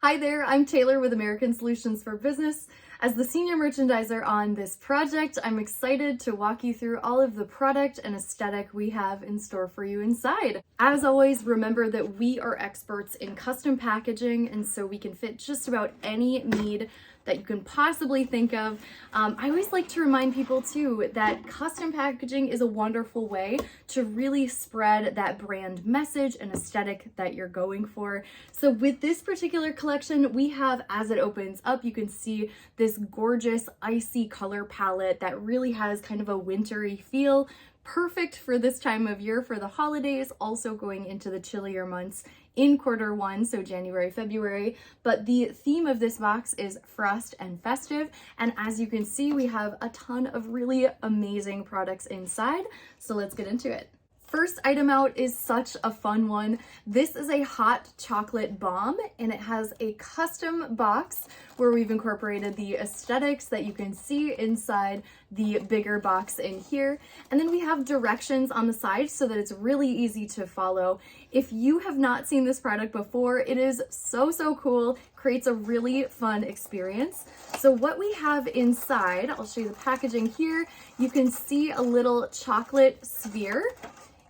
Hi there, I'm Taylor with American Solutions for Business. As the senior merchandiser on this project, I'm excited to walk you through all of the product and aesthetic we have in store for you inside. As always, remember that we are experts in custom packaging, and so we can fit just about any need that you can possibly think of. I always like to remind people too that custom packaging is a wonderful way to really spread that brand message and aesthetic that you're going for. So with this particular collection, we have, as it opens up, you can see this gorgeous icy color palette that really has kind of a wintry feel. Perfect for this time of year for the holidays, also going into the chillier months in Q1, so January, February. But the theme of this box is Frost and Festive. And as you can see, we have a ton of really amazing products inside. So let's get into it. First item out is such a fun one. This is a hot chocolate bomb, and it has a custom box where we've incorporated the aesthetics that you can see inside the bigger box in here. And then we have directions on the side so that it's really easy to follow. If you have not seen this product before, it is so cool, creates a really fun experience. So what we have inside, I'll show you the packaging here. You can see a little chocolate sphere.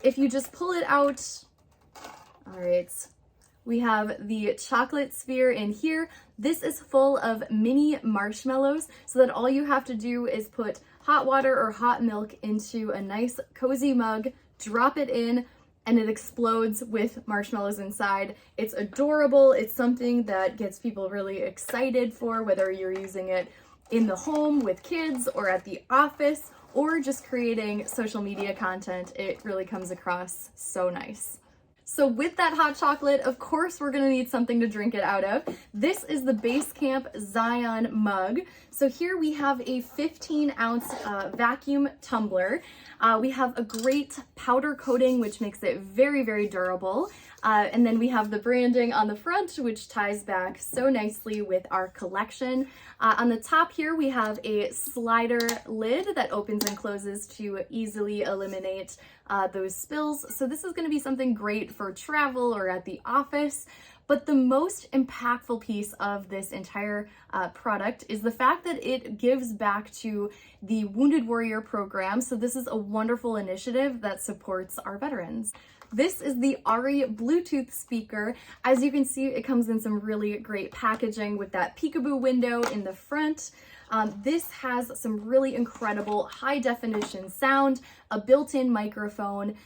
If you just pull it out, all right, we have the chocolate sphere in here. This is full of mini marshmallows so that all you have to do is put hot water or hot milk into a nice cozy mug, drop it in, and it explodes with marshmallows inside. It's adorable. It's something that gets people really excited for, whether you're using it in the home with kids or at the office, or just creating social media content. It really comes across so nice. So with that hot chocolate, of course, we're gonna need something to drink it out of. This is the Basecamp Zion mug. So here we have a 15-ounce vacuum tumbler. We have a great powder coating, which makes it very durable. And then we have the branding on the front, which ties back so nicely with our collection. On the top here, we have a slider lid that opens and closes to easily eliminate those spills. So this is going to be something great for travel or at the office. But the most impactful piece of this entire product is the fact that it gives back to the Wounded Warrior program. So this is a wonderful initiative that supports our veterans. This is the Ari Bluetooth speaker. As you can see, it comes in some really great packaging with that peekaboo window in the front. This has some really incredible high definition sound, a built-in microphone,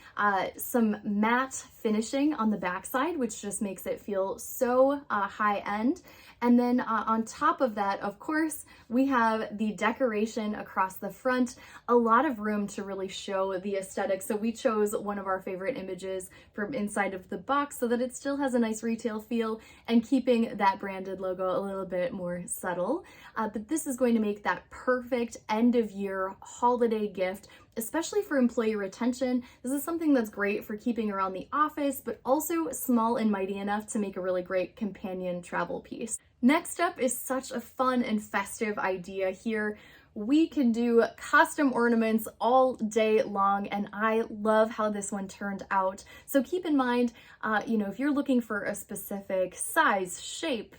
some matte finishing on the backside, which just makes it feel so high end. And then on top of that, of course, we have the decoration across the front, a lot of room to really show the aesthetic. So we chose one of our favorite images from inside of the box so that it still has a nice retail feel and keeping that branded logo a little bit more subtle. But this is going to make that perfect end of year holiday gift, especially for employee retention. This is something that's great for keeping around the office, but also small and mighty enough to make a really great companion travel piece. Next up is such a fun and festive idea here. We can do custom ornaments all day long, and I love how this one turned out. So keep in mind, if you're looking for a specific size, shape,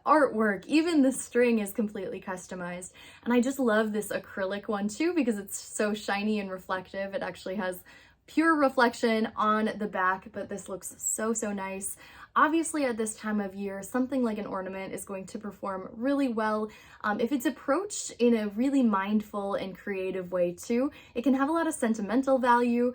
artwork, even the string is completely customized. And I just love this acrylic one too because it's so shiny and reflective. It actually has pure reflection on the back, but this looks so nice. Obviously, at this time of year, something like an ornament is going to perform really well. If it's approached in a really mindful and creative way too, it can have a lot of sentimental value.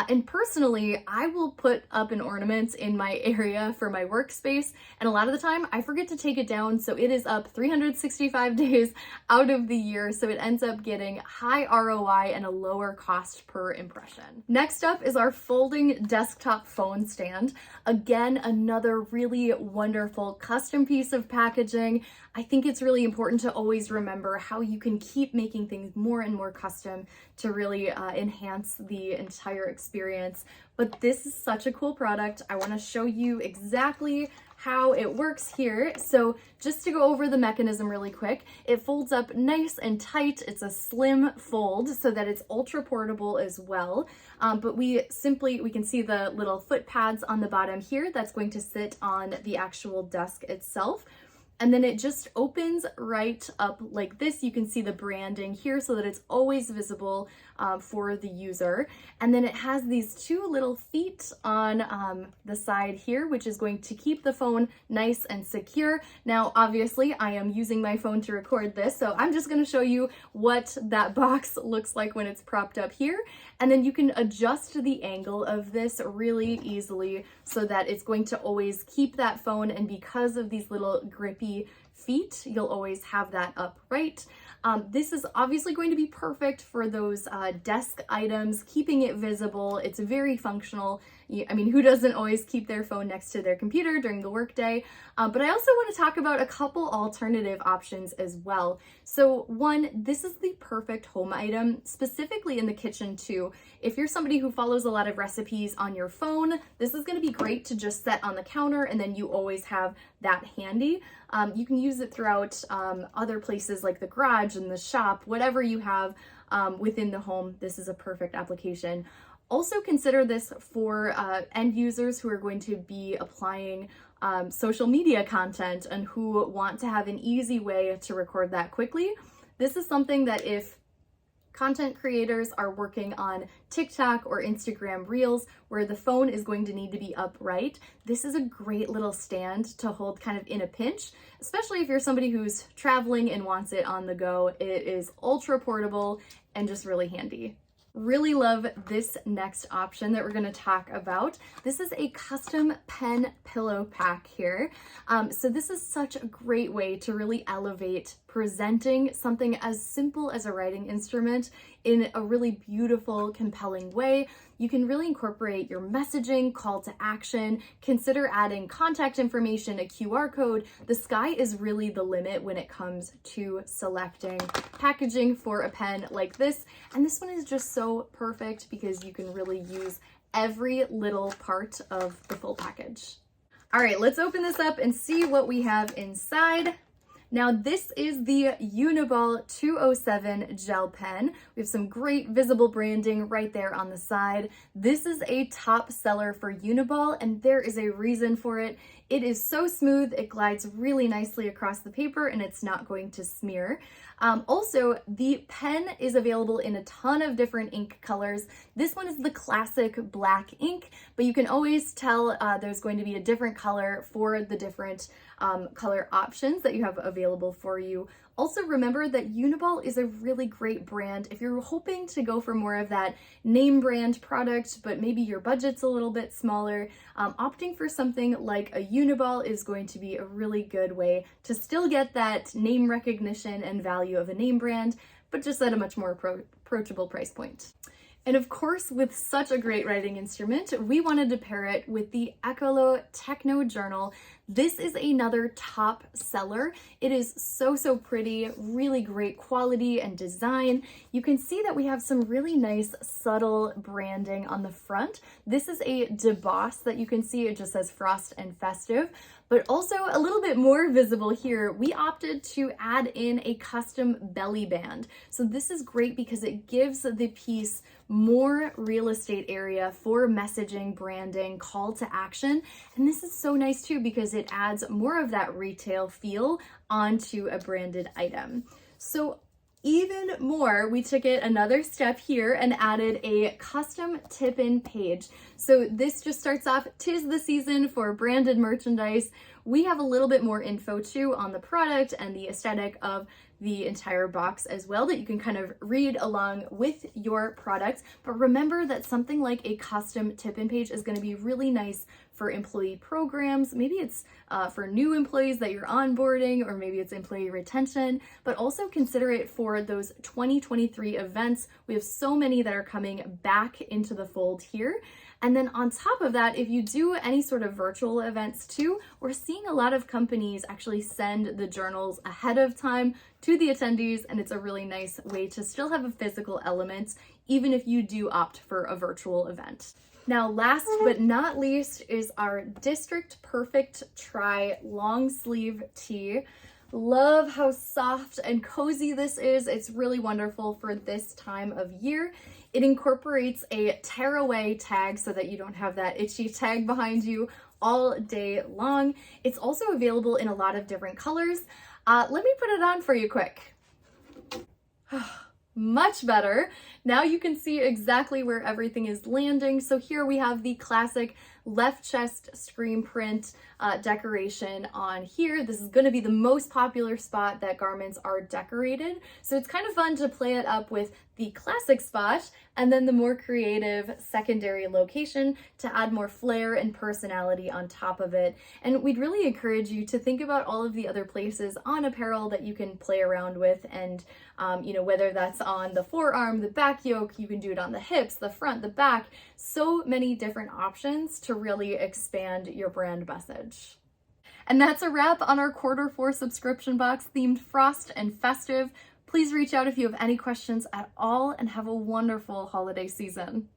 And personally, I will put up an ornament in my area for my workspace, and a lot of the time I forget to take it down, so it is up 365 days out of the year, so it ends up getting high ROI and a lower cost per impression. Next up is our folding desktop phone stand. Again, another really wonderful custom piece of packaging. I think it's really important to always remember how you can keep making things more and more custom to really enhance the entire experience. But this is such a cool product. I want to show you exactly how it works here. So just to go over the mechanism really quick, it folds up nice and tight. It's a slim fold so that it's ultra portable as well. But we can see the little foot pads on the bottom here. That's going to sit on the actual desk itself. And then it just opens right up like this. You can see the branding here so that it's always visible for the user. And then it has these two little feet on the side here, which is going to keep the phone nice and secure. Now, obviously, I am using my phone to record this, so I'm just going to show you what that box looks like when it's propped up here. And then you can adjust the angle of this really easily so that it's going to always keep that phone. And because of these little grippy feet, you'll always have that upright. This is obviously going to be perfect for those desk items, keeping it visible. It's very functional. I mean, who doesn't always keep their phone next to their computer during the workday? But I also want to talk about a couple alternative options as well. So one, this is the perfect home item, specifically in the kitchen too. If you're somebody who follows a lot of recipes on your phone, this is going to be great to just set on the counter and then you always have that handy. You can use it throughout other places like the garage and the shop, whatever you have within the home. This is a perfect application. Also consider this for end users who are going to be applying social media content and who want to have an easy way to record that quickly. This is something that if content creators are working on TikTok or Instagram Reels where the phone is going to need to be upright, this is a great little stand to hold kind of in a pinch, especially if you're somebody who's traveling and wants it on the go. It is ultra portable and just really handy. Really love this next option that we're going to talk about. This is a custom pen pillow pack here. So this is such a great way to really elevate presenting something as simple as a writing instrument in a really beautiful, compelling way. You can really incorporate your messaging, call to action, consider adding contact information, a QR code. The sky is really the limit when it comes to selecting packaging for a pen like this. And this one is just so perfect because you can really use every little part of the full package. All right, let's open this up and see what we have inside. Now this is the Uniball 207 gel pen. We have some great visible branding right there on the side. This is a top seller for Uniball and there is a reason for it. It is so smooth, it glides really nicely across the paper and it's not going to smear. Also, the pen is available in a ton of different ink colors. This one is the classic black ink, but you can always tell there's going to be a different color for the different color options that you have available for you. Also remember that Uniball is a really great brand. If you're hoping to go for more of that name brand product, but maybe your budget's a little bit smaller, opting for something like a Uniball is going to be a really good way to still get that name recognition and value of a name brand, but just at a much more approachable price point. And of course, with such a great writing instrument, we wanted to pair it with the Ecolo Techno Journal. This is another top seller. It is so pretty, really great quality and design. You can see that we have some really nice subtle branding on the front. This is a deboss that you can see. It just says Frost and Festive. But also a little bit more visible here, we opted to add in a custom belly band. So this is great because it gives the piece more real estate area for messaging, branding, call to action. And this is so nice too because it adds more of that retail feel onto a branded item. So even more, we took it another step here and added a custom tip-in page. So this just starts off, 'tis the season for branded merchandise. We have a little bit more info too on the product and the aesthetic of the entire box as well that you can kind of read along with your product. But remember that something like a custom tip-in page is going to be really nice for employee programs. Maybe it's for new employees that you're onboarding, or maybe it's employee retention, but also consider it for those 2023 events. We have so many that are coming back into the fold here. And then on top of that, if you do any sort of virtual events too, we're seeing a lot of companies actually send the journals ahead of time to the attendees, and it's a really nice way to still have a physical element, even if you do opt for a virtual event. Now, last but not least is our District Perfect Try long sleeve tee. Love how soft and cozy this is. It's really wonderful for this time of year. It incorporates a tearaway tag so that you don't have that itchy tag behind you all day long. It's also available in a lot of different colors. Let me put it on for you quick. Much better. Now you can see exactly where everything is landing. So here we have the classic left chest screen print decoration on here. This is going to be the most popular spot that garments are decorated. So it's kind of fun to play it up with the classic spot and then the more creative secondary location to add more flair and personality on top of it. And we'd really encourage you to think about all of the other places on apparel that you can play around with, and whether that's on the forearm, the back yoke, you can do it on the hips, the front, the back, so many different options to really expand your brand message. And that's a wrap on our Q4 subscription box themed Frost and Festive. Please reach out if you have any questions at all, and have a wonderful holiday season.